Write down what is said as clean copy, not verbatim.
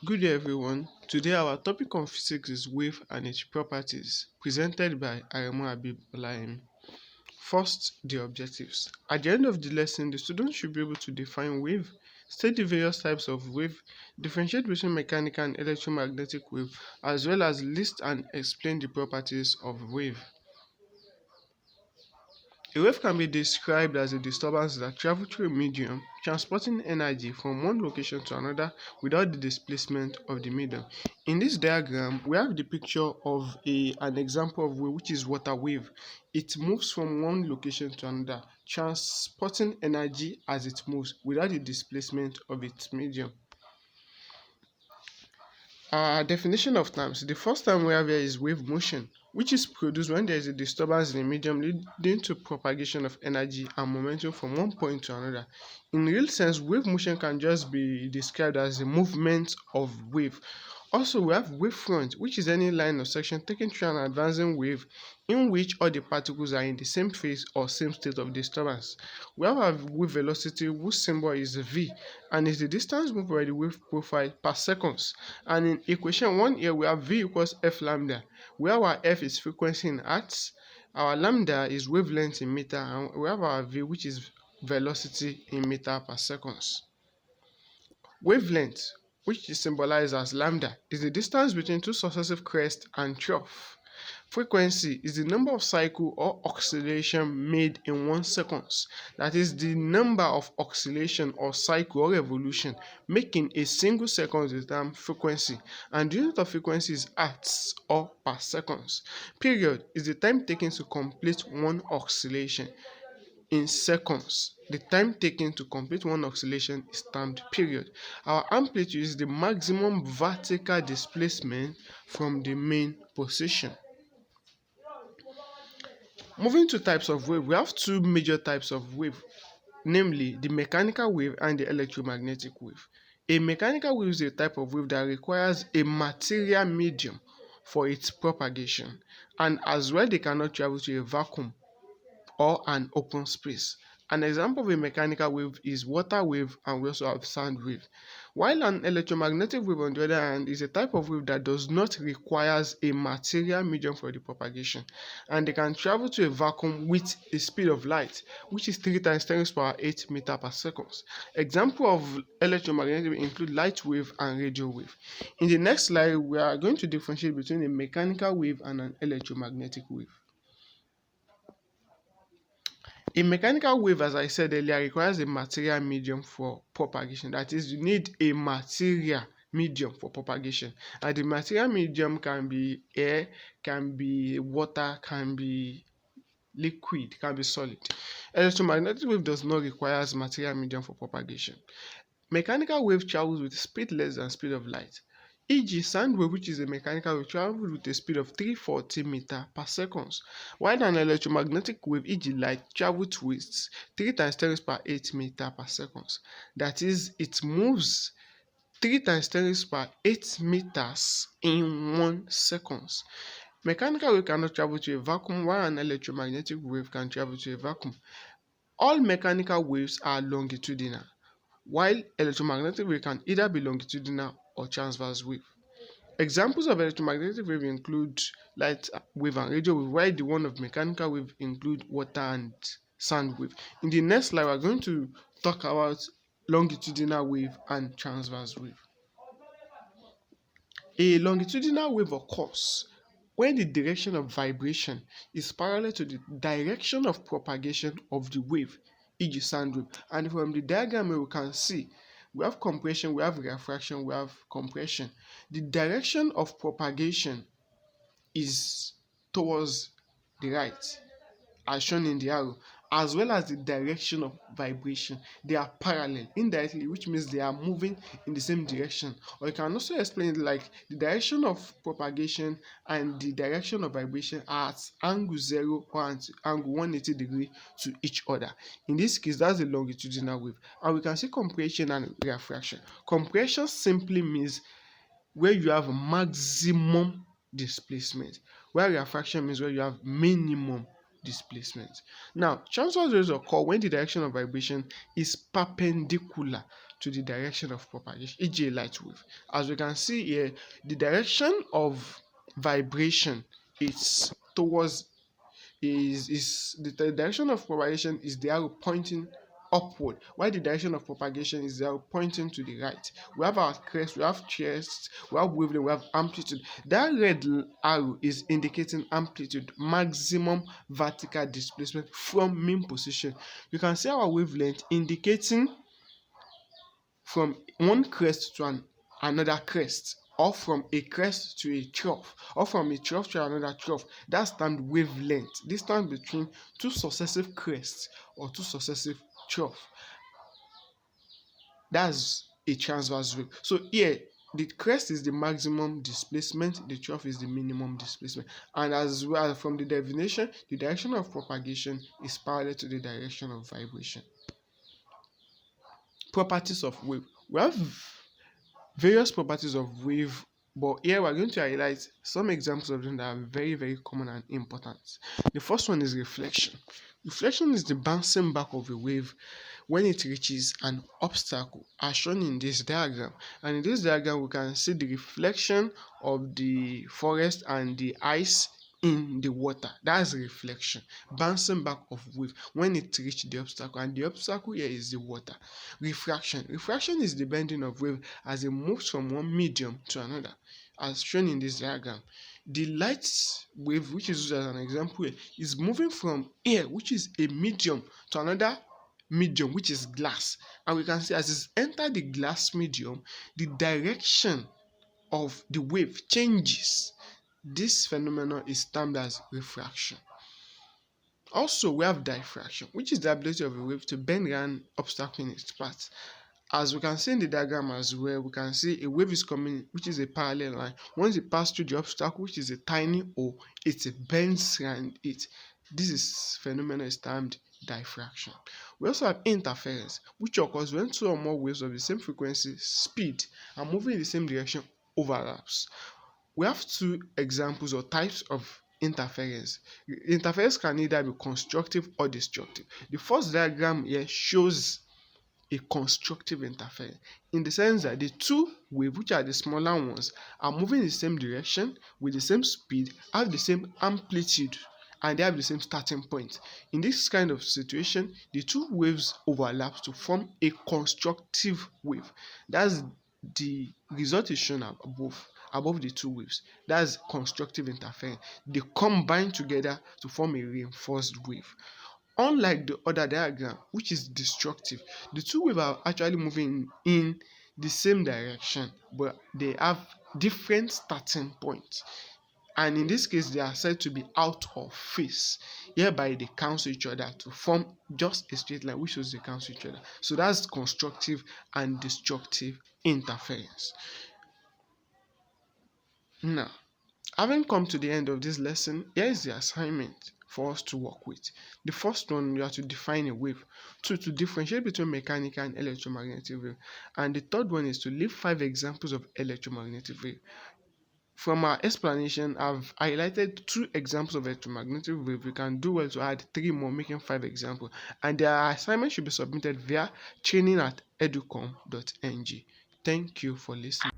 Good day everyone. Today our topic on physics is wave and its properties, presented by Aremu Abib Olaim. First, the objectives. At the end of the lesson, the students should be able to define wave, state the various types of wave, differentiate between mechanical and electromagnetic wave, as well as list and explain the properties of wave. A wave can be described as a disturbance that travels through a medium, transporting energy from one location to another without the displacement of the medium. In this diagram, we have the picture of an example of wave, which is water wave. It moves from one location to another, transporting energy as it moves without the displacement of its medium. Definition of terms. The first term we have here is wave motion, which is produced when there is a disturbance in a medium leading to propagation of energy and momentum from one point to another. In real sense, wave motion can just be described as the movement of wave. Also, we have wavefront, which is any line or section taken through an advancing wave in which all the particles are in the same phase or same state of disturbance. We have a wave velocity whose symbol is v and is the distance moved by the wave profile per seconds. And in equation 1 here we have v equals f lambda, where our f is frequency in hertz, our lambda is wavelength in meter, and we have our v, which is velocity in meter per seconds. Wavelength, which is symbolized as lambda, is the distance between two successive crests and trough. Frequency is the number of cycle or oscillation made in 1 second. That is the number of oscillation or cycle or revolution making a single second is the term frequency, and the unit of frequency is hertz or per seconds. Period is the time taken to complete one oscillation. In seconds, the time taken to complete one oscillation is termed period. Our amplitude is the maximum vertical displacement from the main position. Moving to types of wave, we have two major types of wave, namely the mechanical wave and the electromagnetic wave. A mechanical wave is a type of wave that requires a material medium for its propagation, and as well they cannot travel to a vacuum or an open space. An example of a mechanical wave is water wave, and we also have sound wave. While an electromagnetic wave, on the other hand, is a type of wave that does not require a material medium for the propagation, and they can travel to a vacuum with a speed of light, which is 3 times 10 to the power 8 meters per second. Example of electromagnetic wave include light wave and radio wave. In the next slide, we are going to differentiate between a mechanical wave and an electromagnetic wave. A mechanical wave, as I said earlier, requires a material medium for propagation. That is, you need a material medium for propagation. And the material medium can be air, can be water, can be liquid, can be solid. Electromagnetic wave does not require material medium for propagation. Mechanical wave travels with speed less than speed of light. E.g., sound wave, which is a mechanical wave, travels with a speed of 340 meters per second, while an electromagnetic wave, e.g., light, travels with 3 times 10 to the power 8 meters per second. That is, it moves 3 times 10 to the power 8 meters in 1 second. Mechanical wave cannot travel to a vacuum, while an electromagnetic wave can travel to a vacuum. All mechanical waves are longitudinal, while electromagnetic wave can either be longitudinal or transverse wave. Examples of electromagnetic wave include light wave and radio wave, while the one of mechanical wave include water and sound wave. In the next slide, we are going to talk about longitudinal wave and transverse wave. A longitudinal wave occurs when the direction of vibration is parallel to the direction of propagation of the wave, e.g. sound wave. And from the diagram we can see, we have compression, we have refraction, we have compression. The direction of propagation is towards the right, as shown in the arrow, as well as the direction of vibration. They are parallel indirectly, which means they are moving in the same direction. Or you can also explain it like the direction of propagation and the direction of vibration are at angle 0 or angle 180 degrees to each other. In this case, that's a longitudinal wave. And we can see compression and refraction. Compression simply means where you have maximum displacement, while refraction means where you have minimum displacement. Now, transverse waves occur when the direction of vibration is perpendicular to the direction of propagation, e.g. a light wave. As we can see here, the direction of vibration is towards the direction of propagation is the arrow pointing upward, while the direction of propagation is the arrow pointing to the right. We have our crest, we have chest, we have wavelength, we have amplitude. That red arrow is indicating amplitude, maximum vertical displacement from mean position. You can see our wavelength indicating from one crest to another crest, or from a crest to a trough, or from a trough to another trough. That's termed wavelength, distance between two successive crests or two successive troughs. That's a transverse wave. So here, the crest is the maximum displacement, the trough is the minimum displacement. And as well, from the definition, the direction of propagation is parallel to the direction of vibration. Properties of wave. We have various properties of wave, but here we're going to highlight some examples of them that are very, very common and important. The first one is reflection. Reflection is the bouncing back of a wave when it reaches an obstacle, as shown in this diagram. And in this diagram, we can see the reflection of the forest and the ice in the water. That's reflection, bouncing back of wave when it reaches the obstacle, and the obstacle here is the water. Refraction is the bending of wave as it moves from one medium to another, as shown in this diagram. The light wave, which is used as an example here, is moving from air, which is a medium, to another medium, which is glass. And we can see as it enters the glass medium, the direction of the wave changes. This phenomenon is termed as refraction. Also, we have diffraction, which is the ability of a wave to bend around obstacle in its path. As we can see in the diagram as well, we can see a wave is coming, which is a parallel line. Once it passes through the obstacle, which is a tiny hole, it bends around it. This phenomenon is termed diffraction. We also have interference, which occurs when two or more waves of the same frequency, speed, and moving in the same direction overlaps. We have two examples or types of interference. Interference can either be constructive or destructive. The first diagram here shows a constructive interference, in the sense that the two waves, which are the smaller ones, are moving in the same direction with the same speed, have the same amplitude, and they have the same starting point. In this kind of situation, the two waves overlap to form a constructive wave. That's the result is shown above the two waves. That's constructive interference. They combine together to form a reinforced wave. Unlike the other diagram, which is destructive, the two waves are actually moving in the same direction, but they have different starting points. And in this case, they are said to be out of phase. Hereby, they cancel each other to form just a straight line, which shows they cancel each other. So that's constructive and destructive interference. Now, having come to the end of this lesson, here is the assignment for us to work with. The first one, you have to define a wave. Two, to differentiate between mechanical and electromagnetic wave. And the third one is to leave 5 examples of electromagnetic wave. From our explanation, I've highlighted 2 examples of electromagnetic wave. You can do well to add 3 more, making 5 examples. And their assignment should be submitted via training@educom.ng. Thank you for listening.